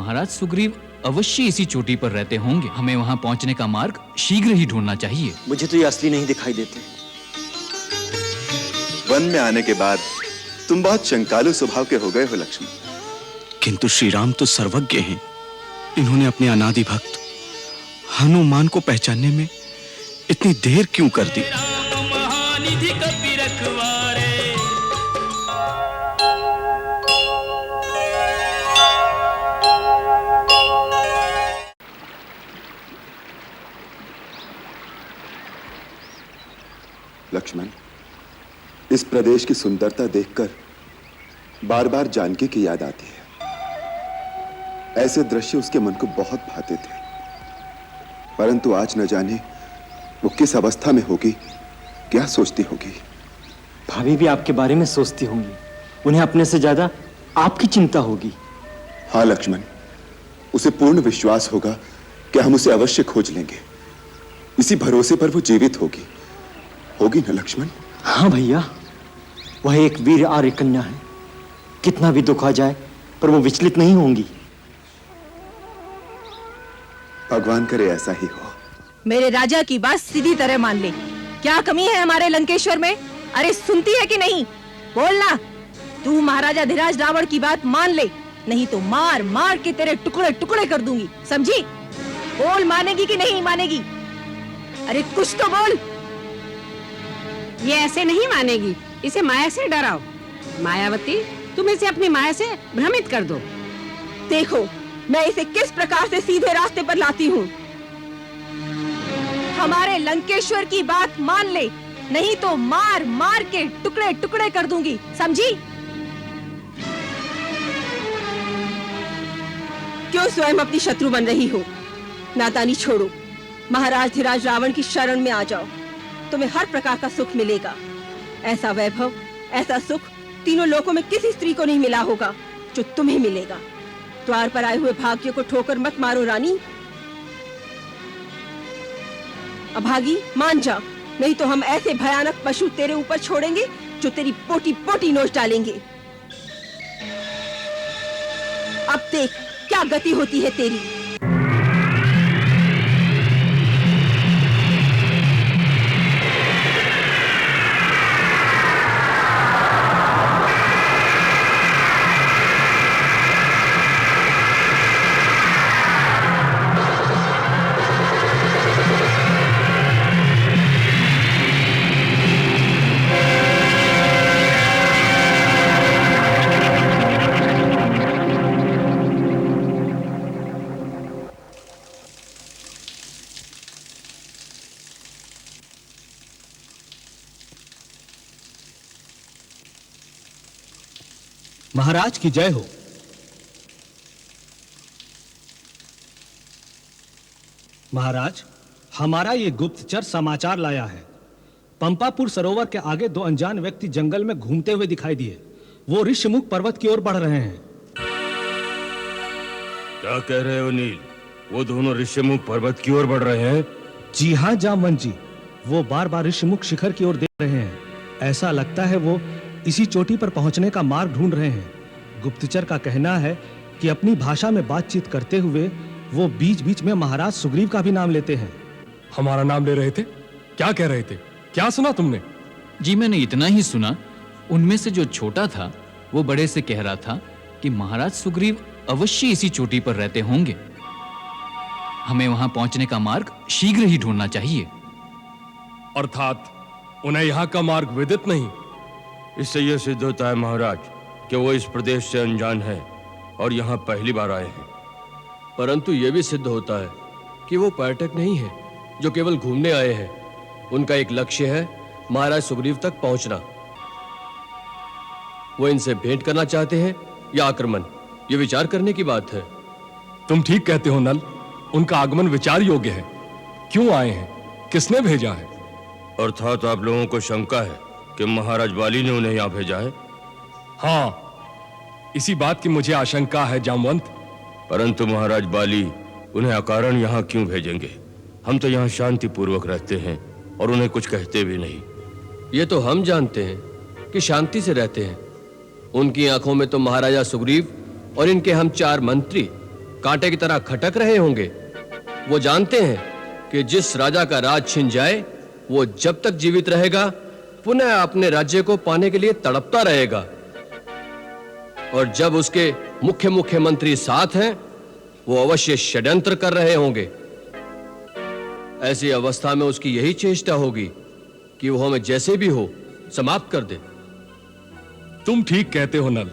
महाराज सुग्रीव अवश्य इसी चोटी पर रहते होंगे। हमें वहां पहुंचने का मार्ग शीघ्र ही ढूंढना चाहिए। मुझे तो ये असली नहीं दिखाई देते। वन में आने के बाद तुम बहुत शंकालु स्वभाव के हो गए हो लक्ष्मण। किंतु श्री राम तो सर्वज्ञ हैं। इन्होंने अपने अनादि भक्त हनुमान को पहचानने में इतनी देर क्यों कर दी? लक्ष्मण, इस प्रदेश की सुंदरता देखकर बार बार जानकी की याद आती है। ऐसे दृश्य उसके मन को बहुत भाते थे, परंतु आज न जाने वो किस अवस्था में होगी, क्या सोचती होगी। भाभी भी आपके बारे में सोचती होंगी। उन्हें अपने से ज्यादा आपकी चिंता होगी। हाँ लक्ष्मण, उसे पूर्ण विश्वास होगा कि हम उसे अवश्य खोज लेंगे। इसी भरोसे पर वो जीवित होगी न लक्ष्मण? हाँ भैया, वह एक वीर आर्य कन्या है। कितना भी दुख आ जाए पर वो विचलित नहीं होंगी। भगवान करे ऐसा ही हो। मेरे राजा की बात सीधी तरह मान ले। क्या कमी है हमारे लंकेश्वर में? अरे सुनती है कि नहीं? बोलना। तू महाराजा धीराज रावण की बात मान ले, नहीं तो मार मार के तेरे टुकड़े टुकड़े कर दूंगी, समझी? बोल, मानेगी कि नहीं मानेगी? अरे कुछ तो बोल। ये ऐसे नहीं मानेगी, इसे माया से डराओ। मायावती, तुम इसे अपनी माया से भ्रमित कर दो। देखो मैं इसे किस प्रकार से सीधे रास्ते पर लाती हूँ। हमारे लंकेश्वर की बात मान ले, नहीं तो मार मार के टुकड़े टुकड़े कर दूंगी, समझी? क्यों स्वयं अपनी शत्रु बन रही हो? नादानी छोड़ो, महाराज धीराज रावण की शरण में आ जाओ। तुम्हें हर प्रकार का सुख मिलेगा। ऐसा वैभव, ऐसा सुख तीनों लोकों में किसी स्त्री को नहीं मिला होगा जो तुम्हें मिलेगा। द्वार पर आए हुए भाग्य को ठोकर मत मारो रानी। अभागी, मान जा, नहीं तो हम ऐसे भयानक पशु तेरे ऊपर छोड़ेंगे जो तेरी पोटी पोटी नोच डालेंगे। अब देख क्या गति होती है तेरी। महाराज की जय हो। महाराज, हमारा ये गुप्तचर समाचार लाया है। पंपापुर सरोवर के आगे दो अनजान व्यक्ति जंगल में घूमते हुए दिखाई दिए। वो ऋषिमुख पर्वत की ओर बढ़ रहे हैं। क्या कह रहे हो नील? वो दोनों ऋषिमुख पर्वत की ओर बढ़ रहे हैं? जी हाँ जामवंत जी, वो बार बार ऋषिमुख शिखर की ओर देख रहे हैं। ऐसा लगता है वो इसी चोटी पर पहुंचने का मार्ग ढूंढ रहे हैं। गुप्तचर का कहना है कि अपनी भाषा में बातचीत करते हुए वो बीच बीच में महाराज सुग्रीव का भी नाम लेते हैं। हमारा नाम ले रहे थे? क्या कह रहे थे? क्या सुना तुमने? जी मैंने इतना ही सुना। उनमें से जो छोटा था वो बड़े से कह रहा था कि महाराज सुग्रीव अवश्य इसी चोटी पर रहते होंगे। हमें वहां पहुंचने का मार्ग शीघ्र ही ढूंढना चाहिए। अर्थात उन्हें यहाँ का मार्ग विदित नहीं? इससे यह सिद्ध होता है महाराज कि वो इस प्रदेश से अनजान है और यहाँ पहली बार आए हैं। परंतु यह भी सिद्ध होता है कि वो पर्यटक नहीं है जो केवल घूमने आए हैं। उनका एक लक्ष्य है महाराज सुग्रीव तक पहुंचना। वो इनसे भेंट करना चाहते हैं या आक्रमण, ये विचार करने की बात है। तुम ठीक कहते हो नल, उनका आगमन विचार योग्य है। क्यों आए हैं? किसने भेजा है? अर्थात आप लोगों को शंका है कि महाराज बाली ने उन्हें यहाँ भेजा है? हाँ, इसी बात की मुझे आशंका है जामवंत। परंतु महाराज बाली उन्हें अकारण यहाँ क्यों भेजेंगे? हम तो यहाँ शांति पूर्वक रहते हैं और उन्हें कुछ कहते भी नहीं। ये तो हम जानते हैं कि शांति से रहते हैं। उनकी आंखों में तो महाराजा सुग्रीव और इनके हम 4 मंत्री कांटे की तरह खटक रहे होंगे। वो जानते हैं कि जिस राजा का राज छिन जाए वो जब तक जीवित रहेगा पुनः अपने राज्य को पाने के लिए तड़पता रहेगा, और जब उसके मुख्य मुख्यमंत्री साथ हैं वो अवश्य षड्यंत्र कर रहे होंगे। ऐसी अवस्था में उसकी यही चेष्टा होगी कि वो हमें जैसे भी हो समाप्त कर दे। तुम ठीक कहते हो नल,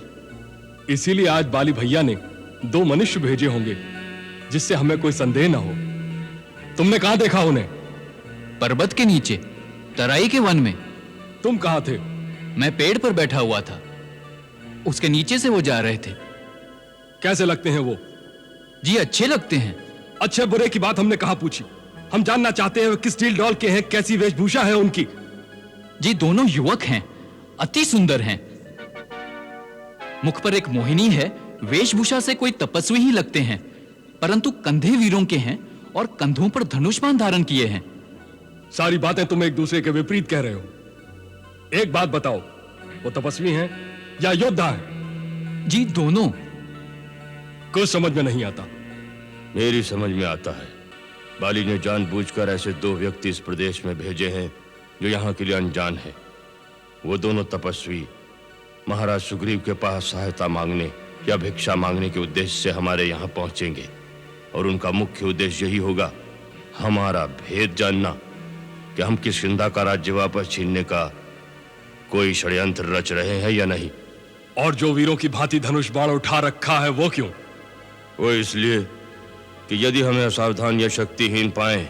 इसीलिए आज बाली भैया ने 2 मनुष्य भेजे होंगे जिससे हमें कोई संदेह ना हो। तुमने कहां देखा उन्हें? पर्वत के नीचे, तराई के वन में। तुम कहां थे? मैं पेड़ पर बैठा हुआ था, उसके नीचे से वो जा रहे थे। कैसे लगते हैं वो? जी अच्छे लगते हैं। अच्छे बुरे की बात हमने कहां पूछी, हम जानना चाहते हैं किस स्टील डॉल के हैं, कैसी वेशभूषा है उनकी। जी दोनों युवक हैं, अति सुंदर हैं। मुख पर एक मोहिनी है, वेशभूषा से कोई तपस्वी ही लगते हैं, परंतु कंधे वीरों के हैं और कंधों पर धनुष्मान धारण किए हैं। सारी बातें तुम एक दूसरे के विपरीत कह रहे हो। एक बात बताओ, वो तपस्वी हैं या योद्धा हैं? जी दोनों। कुछ समझ में नहीं आता। मेरी समझ में आता है। बाली ने जानबूझकर ऐसे 2 व्यक्ति इस प्रदेश में भेजे हैं जो यहाँ के लिए अनजान है। वो दोनों तपस्वी महाराज सुग्रीव के पास सहायता मांगने या भिक्षा मांगने के उद्देश्य से हमारे यहाँ पहुंचेंगे, और उनका मुख्य उद्देश्य यही होगा हमारा भेद जानना कि हम किष्किंधा का राज्य वापस छीनने का कोई षड्यंत्र रच रहे हैं या नहीं। और जो वीरों की भांति धनुष बाण उठा रखा है वो क्यों? वो इसलिए कि यदि हमें असावधान या शक्तिहीन पाएं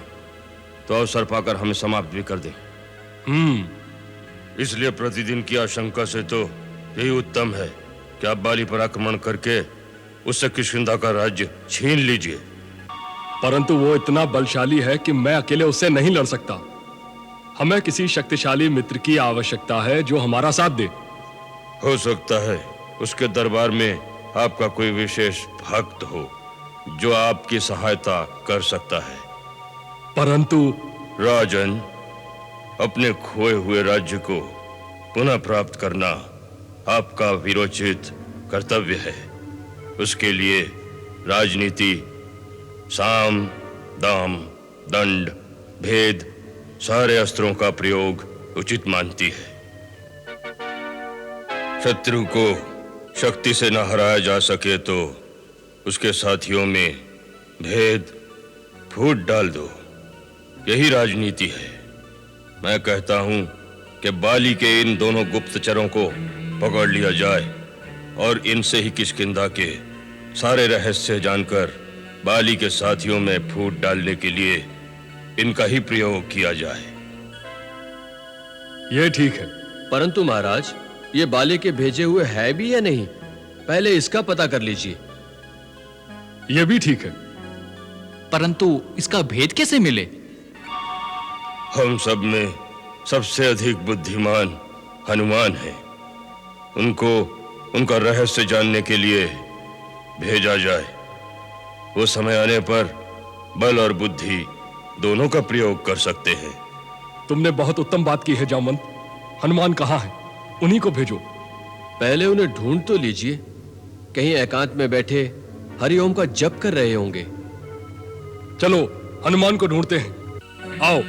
तो अवसर पाकर हमें समाप्त भी कर दें। इसलिए प्रतिदिन की आशंका से तो यही उत्तम है कि आप बाली पर आक्रमण करके उससे किष्किंधा का राज्य छीन लीजिए। परंतु वो इतना बलशाली है कि मैं अकेले उससे नहीं लड़ सकता। हमें किसी शक्तिशाली मित्र की आवश्यकता है जो हमारा साथ दे। हो सकता है उसके दरबार में आपका कोई विशेष भक्त हो जो आपकी सहायता कर सकता है। परंतु राजन, अपने खोए हुए राज्य को पुनः प्राप्त करना आपका वीरोचित कर्तव्य है। उसके लिए राजनीति, साम, दाम, दंड, भेद, सारे अस्त्रों का प्रयोग उचित मानती है। शत्रु को शक्ति से न हराया जा सके तो उसके साथियों में भेद फूट डाल दो, यही राजनीति है। मैं कहता हूं कि बाली के इन दोनों गुप्तचरों को पकड़ लिया जाए और इनसे ही किष्किंधा के सारे रहस्य जानकर बाली के साथियों में फूट डालने के लिए इनका ही प्रयोग किया जाए। यह ठीक है। परंतु महाराज, ये बाली के भेजे हुए है भी या नहीं, पहले इसका पता कर लीजिए। यह भी ठीक है। परंतु इसका भेद कैसे मिले? हम सब में सबसे अधिक बुद्धिमान हनुमान है। उनको उनका रहस्य जानने के लिए भेजा जाए। वो समय आने पर बल और बुद्धि दोनों का प्रयोग कर सकते हैं। तुमने बहुत उत्तम बात की है जामवंत। हनुमान कहाँ है? उन्हीं को भेजो। पहले उन्हें ढूंढ तो लीजिए, कहीं एकांत में बैठे हरिओम का जप कर रहे होंगे। चलो हनुमान को ढूंढते हैं। आओ।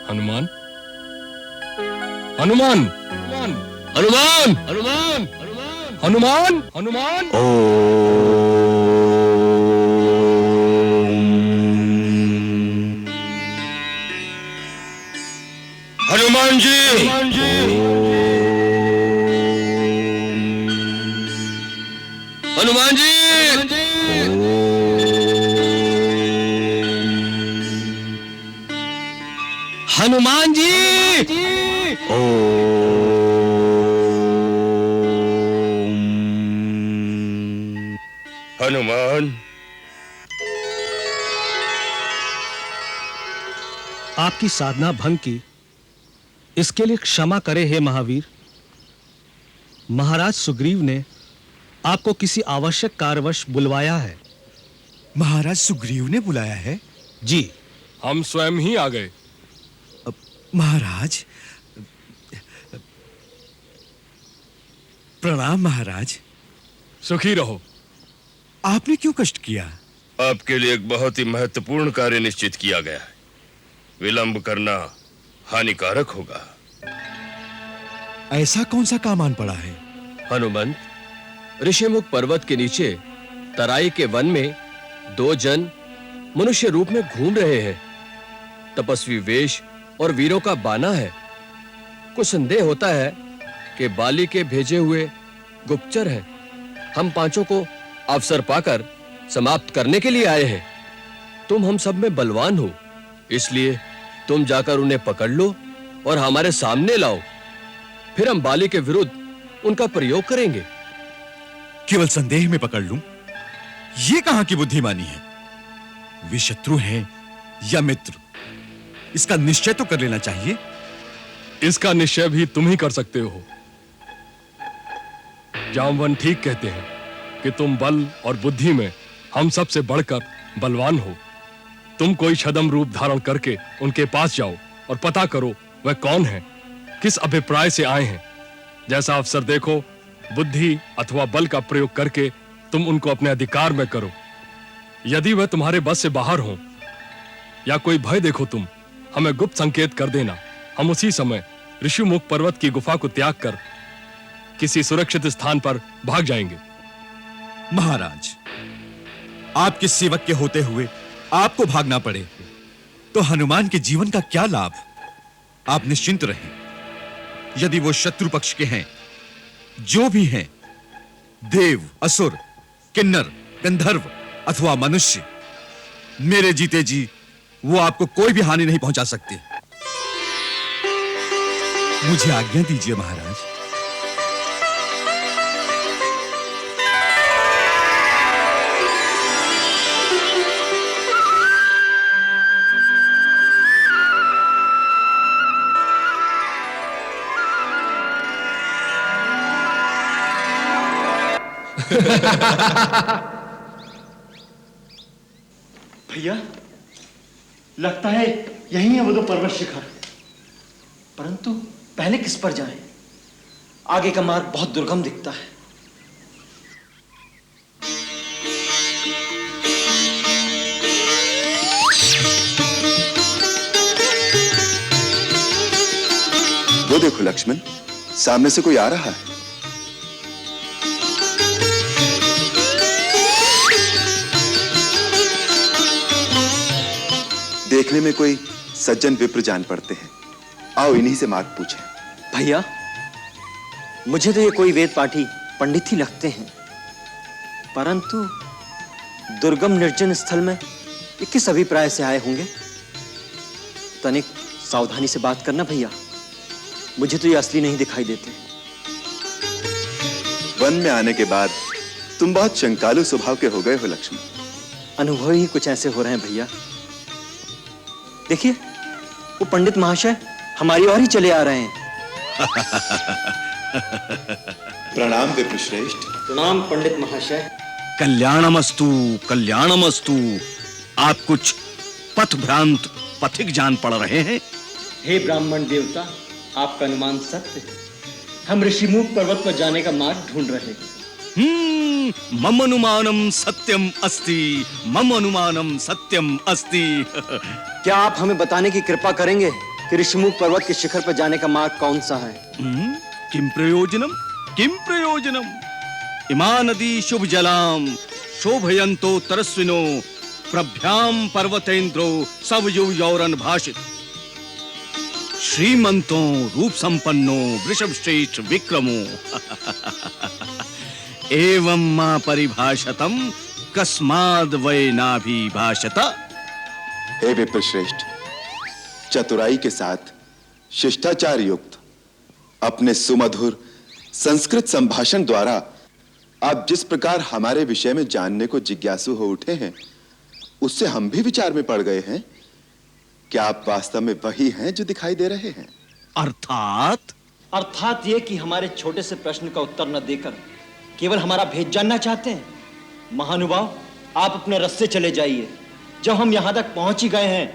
हनुमान, हनुमान, हनुमान, हनुमान, हनुमान, हनुमान, हनुमान जी, हनुमान जी, हनुमान जी, हनुमान जी, हनुमान। आपकी साधना भंग की, इसके लिए क्षमा करे हे महावीर। महाराज सुग्रीव ने आपको किसी आवश्यक कार्यवश बुलवाया है। महाराज सुग्रीव ने बुलाया है? जी। हम स्वयं ही आ गए। महाराज, प्रणाम महाराज। सुखी रहो। आपने क्यों कष्ट किया? आपके लिए एक बहुत ही महत्वपूर्ण कार्य निश्चित किया गया है। विलंब करना हानिकारक होगा। ऐसा कौन सा काम आन पड़ा है? हनुमंत, ऋषिमुख पर्वत के नीचे तराई के वन में 2 जन मनुष्य रूप में घूम रहे हैं। तपस्वी वेश और वीरों का बाना है। कुछ संदेह होता है कि बाली के भेजे हुए गुप्तचर हैं। हम 5 को अवसर पाकर समाप्त करने के लिए आए हैं। तुम हम सब में बलवान हो, इसलिए तुम जाकर उन्हें पकड़ लो और हमारे सामने लाओ। फिर हम बाली के विरुद्ध उनका प्रयोग करेंगे। केवल संदेह में पकड़ लूं? ये कहां की बुद्धिमानी है? वे शत्रु हैं या मित्र, इसका निश्चय तो कर लेना चाहिए। इसका निश्चय भी तुम ही कर सकते हो। जामवन ठीक कहते हैं कि तुम बल और बुद्धि में हम सबसे बढ़कर बलवान हो। तुम कोई छद्म रूप धारण करके उनके पास जाओ और पता करो वह कौन है, किस अभिप्राय से आए हैं। जैसा अवसर देखो, बुद्धि अथवा बल का प्रयोग करके तुम उनको अपने अधिकार में करो। यदि वह तुम्हारे बस से बाहर हो या कोई भय देखो तुम, हमें गुप्त संकेत कर देना। हम उसी समय ऋषिमुख पर्वत की गुफा को त्याग कर किसी सुरक्षित स्थान पर भाग जाएंगे। महाराज, आपके सेवक के होते हुए आपको भागना पड़े तो हनुमान के जीवन का क्या लाभ? आप निश्चिंत रहें। यदि वो शत्रु पक्ष के हैं, जो भी हैं, देव, असुर, किन्नर, गंधर्व अथवा मनुष्य, मेरे जीते जी वो आपको कोई भी हानि नहीं पहुंचा सकते। मुझे आज्ञा दीजिए महाराज। भैया, लगता है यही है वो 2 पर्वत शिखर। परंतु पहले किस पर जाएं? आगे का मार्ग बहुत दुर्गम दिखता है। वो देखो लक्ष्मण, सामने से कोई आ रहा है। देखने में कोई सज्जन विप्र जान पड़ते हैं। आओ इन्हीं से मार्ग पूछें। भैया, मुझे तो ये कोई वेद पाठी पंडित ही लगते हैं, परंतु दुर्गम निर्जन स्थल में ये किस अभिप्राय से आए होंगे? तनिक सावधानी से बात करना भैया, मुझे तो ये असली नहीं दिखाई देते। वन में आने के बाद तुम बहुत शंकालु स्वभाव के हो गए हो लक्ष्मण। अनुभव ही कुछ ऐसे हो रहे हैं भैया। देखिए, वो पंडित महाशय हमारी ओर ही चले आ रहे हैं। प्रणाम विप्रश्रेष्ठ। प्रणाम पंडित महाशय। कल्याणमस्तु, कल्याणमस्तु। आप कुछ पथ भ्रांत पथिक जान पड़ रहे हैं। हे ब्राह्मण देवता, आपका अनुमान सत्य है। हम ऋषिमुख पर्वत पर जाने का मार्ग ढूंढ रहे हैं। मम अनुमानम सत्यम अस्ति, मम अनुमानम सत्यम अस्ति। क्या आप हमें बताने की कृपा करेंगे कि ऋषिमुख पर्वत के शिखर पर जाने का मार्ग कौन सा है? किम प्रयोजनम, किम प्रयोजनम? इमा नदी शुभ जलाम शोभयंतो तरस्विनो प्रभ्याम पर्वतेन्द्रो सब युव यौरन भाषित। श्रीमंतो रूप संपन्नो वृषभ श्रेष्ठ विक्रमो एवं मां परिभाषतम कस्माद वै नाभिभाषत। हे विप्रश्रेष्ठ, चतुराई के साथ शिष्टाचार युक्त अपने सुमधुर संस्कृत संभाषण द्वारा आप जिस प्रकार हमारे विषय में जानने को जिज्ञासु हो उठे हैं, उससे हम भी विचार में पड़ गए हैं। क्या आप वास्तव में वही हैं जो दिखाई दे रहे हैं? अर्थात ये कि हमारे छोटे से प्रश्न का उत्तर न देकर केवल हमारा भेद जानना चाहते हैं। महानुभाव, आप अपने रास्ते चले जाइए। जब हम यहाँ तक पहुंच ही गए हैं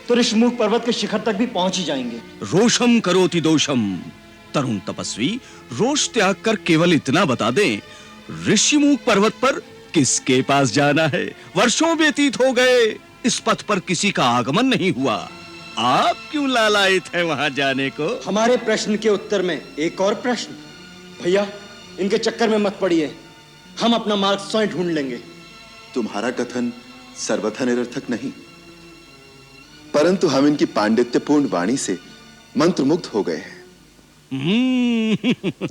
तो ऋषिमुख पर्वत के शिखर तक भी पहुंच ही जाएंगे। रोषम करोति दोषम। तरुण तपस्वी, रोष त्याग कर केवल इतना बता दें, ऋषिमुख पर्वत पर किसके पास जाना है? वर्षों व्यतीत हो गए, इस पथ पर किसी का आगमन नहीं हुआ। आप क्यों लालायित हैं वहां जाने को? हमारे प्रश्न के उत्तर में एक और प्रश्न। भैया, इनके चक्कर में मत पड़िए, हम अपना मार्ग स्वयं ढूंढ लेंगे। तुम्हारा कथन सर्वथा निरर्थक नहीं, परंतु हम इनकी पांडित्यपूर्ण वाणी से मंत्रमुग्ध हो गए हैं।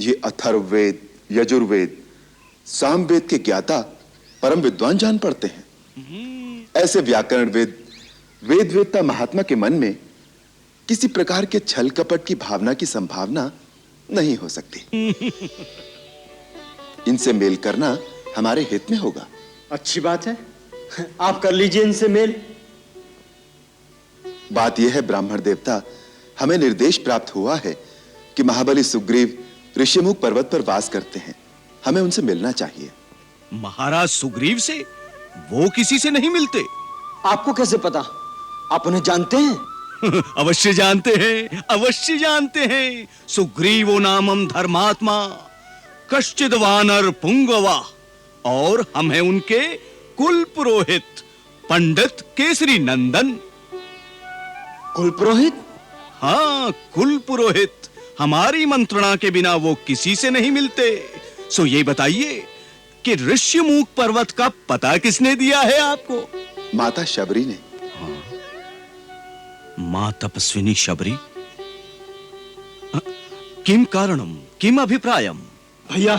ये अथर्ववेद, यजुर्वेद, सामवेद के ज्ञाता परम विद्वान जान पड़ते हैं। ऐसे व्याकरण वेदता महात्मा के मन में किसी प्रकार के छल कपट की भावना की संभावना नहीं हो सकती। इनसे मेल करना हमारे हित में होगा। अच्छी बात है, आप कर लीजिए इनसे मेल। बात यह है ब्राह्मण देवता, हमें निर्देश प्राप्त हुआ है कि महाबली सुग्रीव ऋषिमुख पर्वत पर वास करते हैं, हमें उनसे मिलना चाहिए। महाराज सुग्रीव से? वो किसी से नहीं मिलते। आपको कैसे पता? आप उन्हें जानते हैं? अवश्य जानते हैं, अवश्य जानते हैं। सुग्रीवो नामम धर्मात्मा, कश्चिद वानर पुंगवा, और हम हैं उनके कुल पुरोहित पंडित केसरी नंदन। कुल पुरोहित? हाँ, कुल पुरोहित। हमारी मंत्रणा के बिना वो किसी से नहीं मिलते। सो ये बताइए कि ऋषिमुख पर्वत का पता किसने दिया है आपको? माता शबरी ने। मां तपस्विनी शबरी? किम कारणम, किम अभिप्रायम? भैया,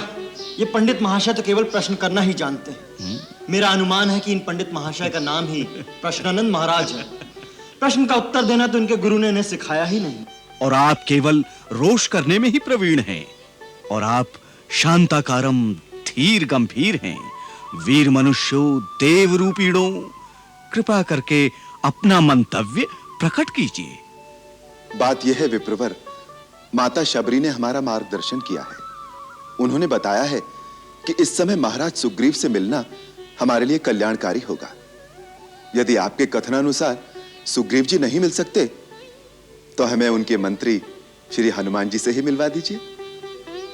ये पंडित महाशय तो केवल प्रश्न करना ही जानते हैं। मेरा अनुमान है कि इन पंडित महाशय का नाम ही प्रश्नानंद महाराज है। प्रश्न का उत्तर देना तो इनके गुरु ने इन्हें सिखाया ही नहीं। और आप केवल रोष करने में ही प्रवीण हैं, और आप शांताकारम, धीर गंभीर हैं। वीर मनुष्यो, देव रूपीणों, कृपा करके अपना मंतव्य प्रकट कीजिए। बात यह है विप्रवर, माता शबरी ने हमारा मार्गदर्शन किया है। उन्होंने बताया है कि इस समय महाराज सुग्रीव से मिलना हमारे लिए कल्याणकारी होगा। यदि आपके कथनानुसार सुग्रीव जी नहीं मिल सकते तो हमें उनके मंत्री श्री हनुमान जी से ही मिलवा दीजिए।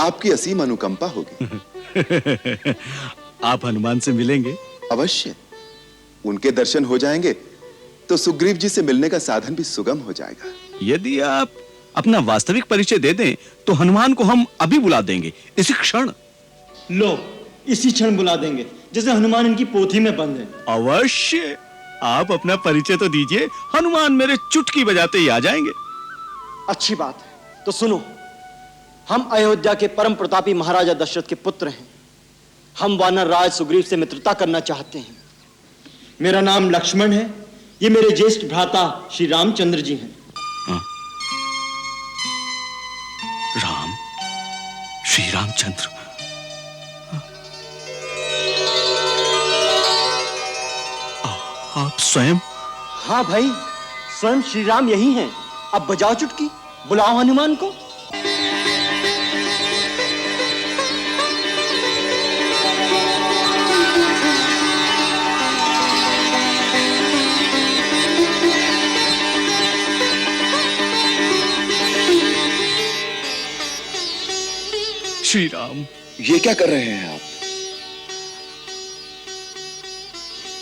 आपकी असीम अनुकंपा होगी। आप हनुमान से मिलेंगे? अवश्य। उनके दर्शन हो जाएंगे तो सुग्रीव जी से मिलने का साधन भी सुगम हो जाएगा। यदि आप अपना वास्तविक परिचय दे दें तो हनुमान को हम अभी बुला देंगे, इसी क्षण। लो, इसी क्षण बुला देंगे, जैसे हनुमान इनकी पोथी में बंद है। अवश्य। आप अपना परिचय तो दीजिए, हनुमान मेरे चुटकी बजाते ही आ जाएंगे। अच्छी बात है, तो सुनो। हम अयोध्या के परम प्रतापी महाराजा दशरथ के पुत्र हैं। हम वानर राज सुग्रीव से मित्रता करना चाहते हैं। मेरा नाम लक्ष्मण है, ये मेरे ज्येष्ठ भ्राता श्री रामचंद्र जी हैं। राम, श्री रामचंद्र। आप स्वयं? हाँ भाई, स्वयं श्री राम यही हैं। अब बजाओ चुटकी, बुलाओ हनुमान को। श्री राम, ये क्या कर रहे हैं आप?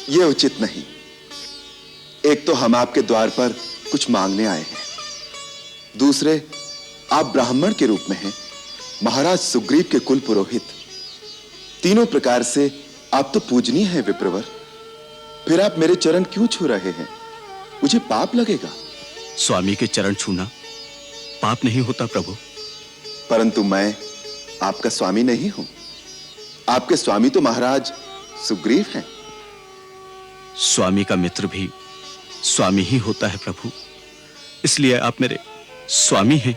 ये उचित नहीं। एक तो हम आपके द्वार पर कुछ मांगने आए हैं, दूसरे आप ब्राह्मण के रूप में हैं, महाराज सुग्रीव के कुल पुरोहित। तीनों प्रकार से आप तो पूजनीय हैं विप्रवर। फिर आप मेरे चरण क्यों छू रहे हैं? मुझे पाप लगेगा। स्वामी के चरण छूना पाप नहीं होता प्रभु। परंतु मैं आपका स्वामी नहीं हूं। आपके स्वामी तो महाराज सुग्रीव हैं। स्वामी का मित्र भी स्वामी ही होता है प्रभु, इसलिए आप मेरे स्वामी हैं,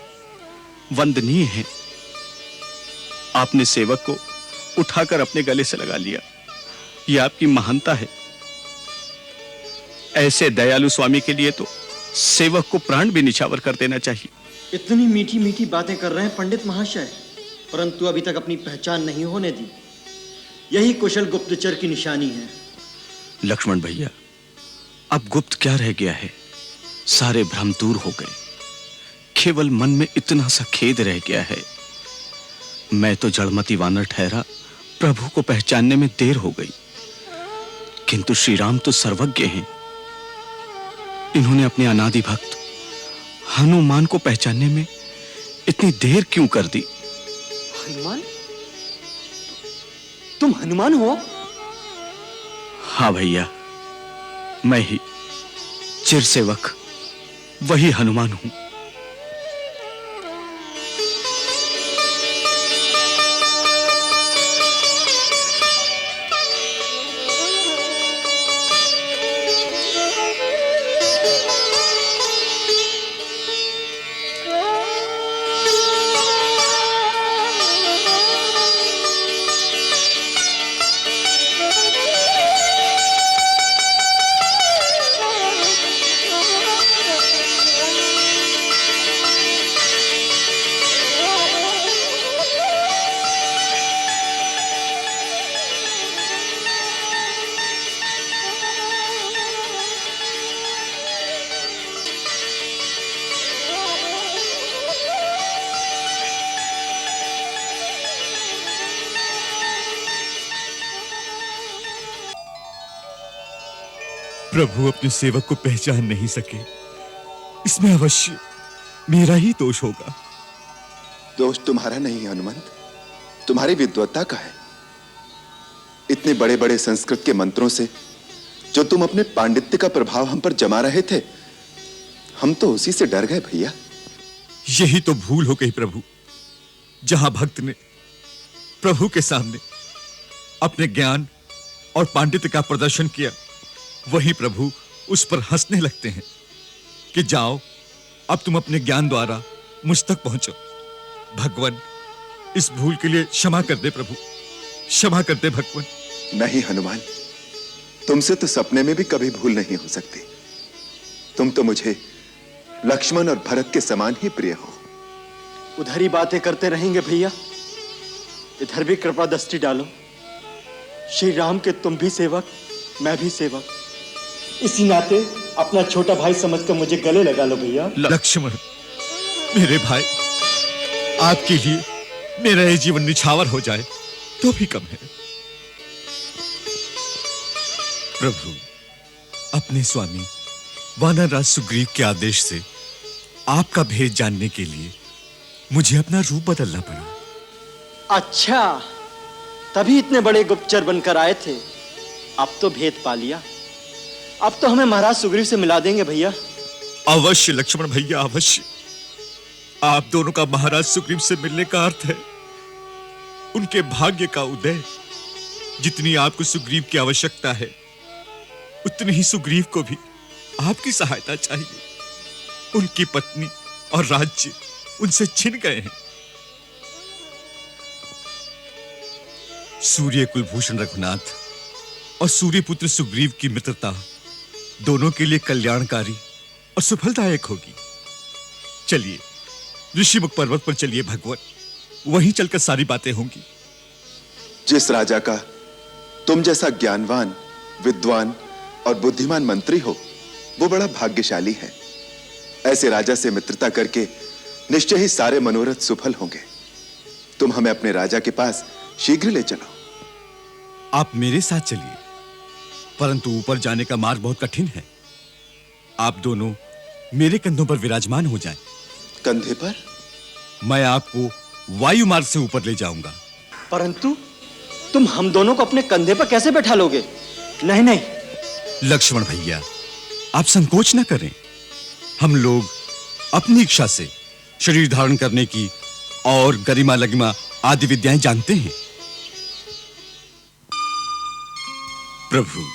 वंदनीय हैं। आपने सेवक को उठाकर अपने गले से लगा लिया, यह आपकी महानता है। ऐसे दयालु स्वामी के लिए तो सेवक को प्राण भी निछावर कर देना चाहिए। इतनी मीठी मीठी बातें कर रहे हैं पंडित महाशय, परंतु अभी तक अपनी पहचान नहीं होने दी। यही कुशल गुप्तचर की निशानी है। लक्ष्मण भैया, अब गुप्त क्या रह गया है? सारे भ्रम दूर हो गए। केवल मन में इतना सा खेद रह गया है। मैं तो जड़मती वानर ठहरा, प्रभु को पहचानने में देर हो गई, किंतु श्री राम तो सर्वज्ञ हैं। इन्होंने अपने अनादि भक्त हनुमान को पहचानने में इतनी देर क्यों कर दी? हनुमान? तुम हनुमान हो? हाँ भैया, मैं ही चिर सेवक वही हनुमान हूं। प्रभु अपने सेवक को पहचान नहीं सके, इसमें अवश्य मेरा ही दोष होगा। दोष तुम्हारा नहीं हनुमंत, तुम्हारी विद्वत्ता का है। इतने बड़े बड़े संस्कृत के मंत्रों से जो तुम अपने पांडित्य का प्रभाव हम पर जमा रहे थे, हम तो उसी से डर गए भैया। यही तो भूल हो गई प्रभु। जहां भक्त ने प्रभु के सामने अपने ज्ञान और पांडित्य का प्रदर्शन किया, वही प्रभु उस पर हंसने लगते हैं कि जाओ, अब तुम अपने ज्ञान द्वारा मुझ तक पहुंचो। भगवान, इस भूल के लिए क्षमा कर दे प्रभु, क्षमा कर दे भगवान। नहीं हनुमान, तुमसे तो सपने में भी कभी भूल नहीं हो सकती। तुम तो मुझे लक्ष्मण और भरत के समान ही प्रिय हो। उधर ही बातें करते रहेंगे भैया, इधर भी कृपा दृष्टि डालो। श्री राम के तुम भी सेवक, मैं भी सेवक, इसी नाते अपना छोटा भाई समझकर मुझे गले लगा लो भैया। लक्ष्मण, मेरे भाई, आपके लिए मेरा ये जीवन निछावर हो जाए तो भी कम है। प्रभु, अपने स्वामी वानरराज सुग्रीव के आदेश से आपका भेद जानने के लिए मुझे अपना रूप बदलना पड़ा। अच्छा, तभी इतने बड़े गुप्तचर बनकर आए थे। अब तो भेद पा लिया। अब तो हमें महाराज सुग्रीव से मिला देंगे भैया। अवश्य लक्ष्मण भैया, अवश्य। आप दोनों का महाराज सुग्रीव से मिलने का अर्थ है उनके भाग्य का उदय। जितनी आपको सुग्रीव की आवश्यकता है, उतनी ही सुग्रीव को भी आपकी सहायता चाहिए। उनकी पत्नी और राज्य उनसे छिन गए हैं। सूर्य कुलभूषण रघुनाथ और सूर्यपुत्र सुग्रीव की मित्रता दोनों के लिए कल्याणकारी और सफलदायक होगी। चलिए ऋषिमुख पर्वत पर चलिए भगवान, वहीं चलकर सारी बातें होंगी। जिस राजा का तुम जैसा ज्ञानवान, विद्वान और बुद्धिमान मंत्री हो, वो बड़ा भाग्यशाली है। ऐसे राजा से मित्रता करके निश्चय ही सारे मनोरथ सफल होंगे। तुम हमें अपने राजा के पास शीघ्र ले चलो। आप मेरे साथ चलिए, परंतु ऊपर जाने का मार्ग बहुत कठिन है। आप दोनों मेरे कंधों पर विराजमान हो जाएं। कंधे पर? मैं आपको वायु मार्ग से ऊपर ले जाऊंगा। परंतु तुम हम दोनों को अपने कंधे पर कैसे बैठा लोगे? नहीं नहीं लक्ष्मण भैया, आप संकोच न करें। हम लोग अपनी इच्छा से शरीर धारण करने की और गरिमा लगिमा आदि विद्याएं जानते हैं। प्रभु,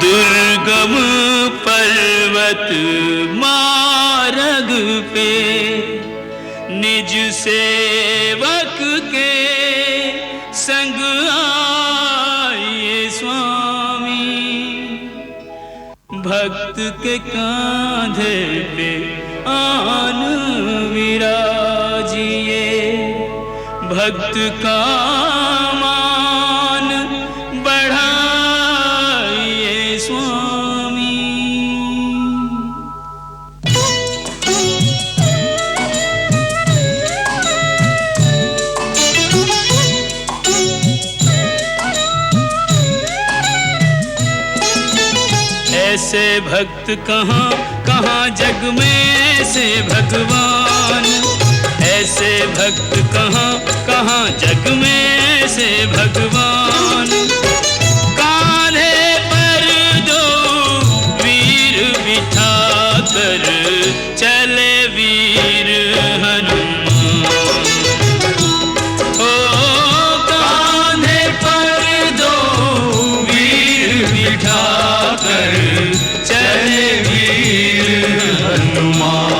दुर्गम पर्वत मार्ग पे निज सेवक के संग आए स्वामी। के कांधे पे आन विराजिए, भक्त का मान बढ़ाइए स्वामी। ऐसे भक्त कहाँ कहाँ जग में, ऐसे भगवान। ऐसे भक्त कहाँ कहाँ जग में, ऐसे भगवान। कान्हे पर दो वीर बिठा कर चले वीर हनुमान। ओ कान्हे पर दो वीर बिठा कर चले वीर हनुमान।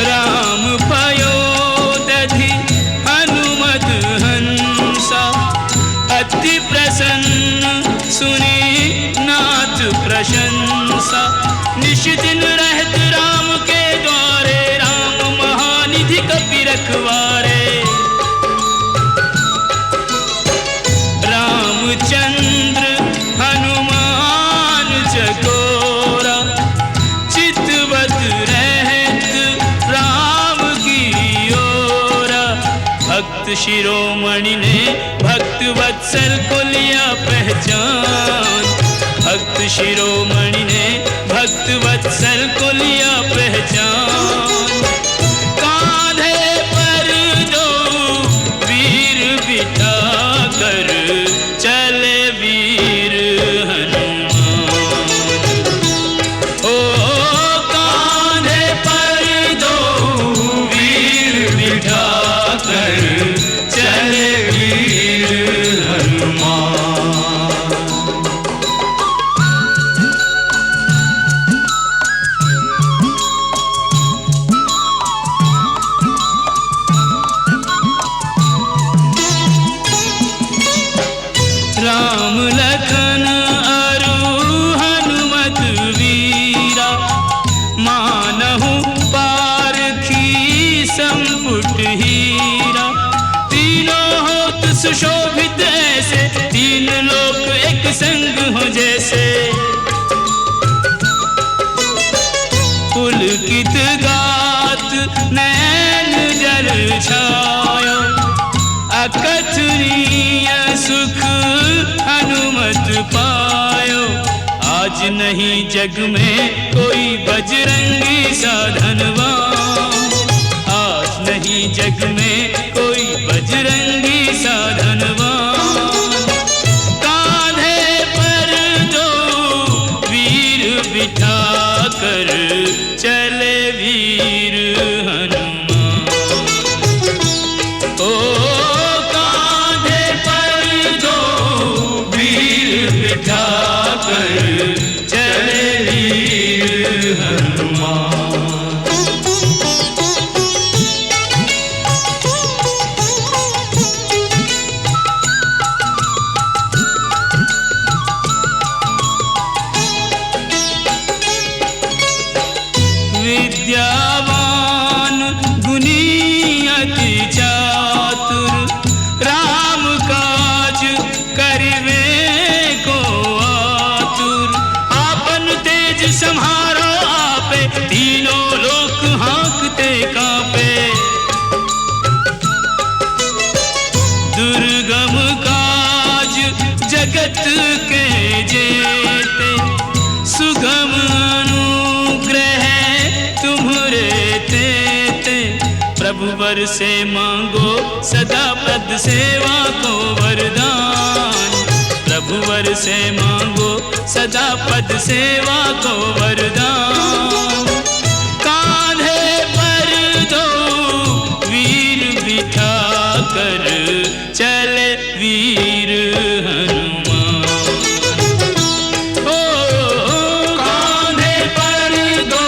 राम पयोदधि हनुमत हंसा, अति प्रसन्न सुनी नाथ प्रशंसा। निश दिन रहत राम के द्वारे, राम महानिधि कपि रखवारे। रामचंद्र हनुमान चकोरा, चितवत रहत राम की ओरा। भक्त शिरोमणि ने भक्त वत्सल को लिया पहचान। भक्त शिरोमणि ने भक्त वत्सल को लिया पहचान। कांधे पर दो वीर बिठा कर चले वीर हनुमान। ओ कांधे पर दो वीर बिठा कर चले वीर हनुमान। राम लखन अरु हनुमत वीरा, मानहु पारखी संपुट हीरा। तीनों होत सुशोभित ऐसे, तीन लोक एक संग हो जैसे। पुलकित गात नैन जल छायो, अकथनीय सुख हनुमत पायो। आज नहीं जग में कोई बजरंगी साधनवान। आज नहीं जग में कोई बजरंगी साधनवान। कांधे पर दो वीर बिठा कर चले वीर हनुमान। ओ कांधे पर दो वीर बिठा कर चले वीर हनुमान। विद्यावान गुणी अति चातुर, राम काज करिवे को आतुर। आपन तेज सम्हारो आपे, तीनों लोक हाँकते कांपे। दुर्गम काज जगत के जेते, सुगम अनुग्रह तुम्हरे तेते। प्रभु वर से मांगो सदा पद सेवा को वरदान। प्रभु वर से मांगो सदा पद सेवा को वरदान। कांधे पर दो वीर बिठा कर चले वीर हनुमान। ओ कांधे पर दो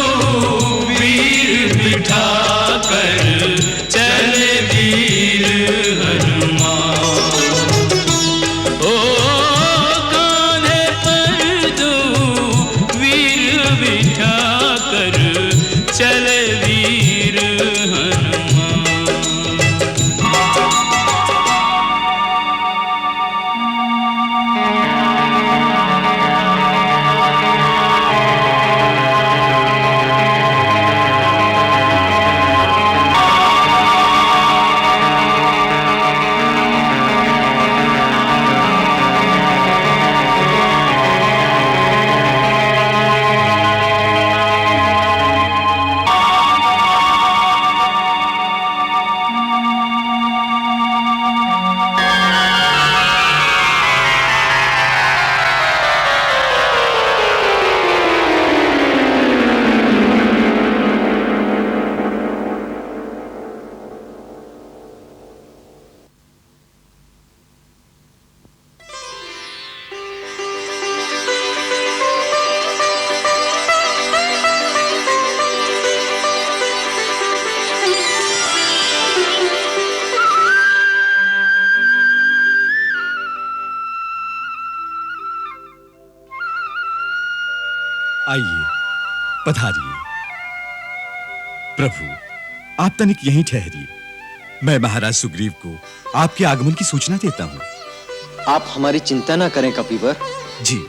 आइए, पधारिए। प्रभु, आप तनिक यहीं ठहरिए। मैं महाराज सुग्रीव को आपके आगमन की सूचना देता हूं। आप हमारी चिंता ना करें कपिवर। जी।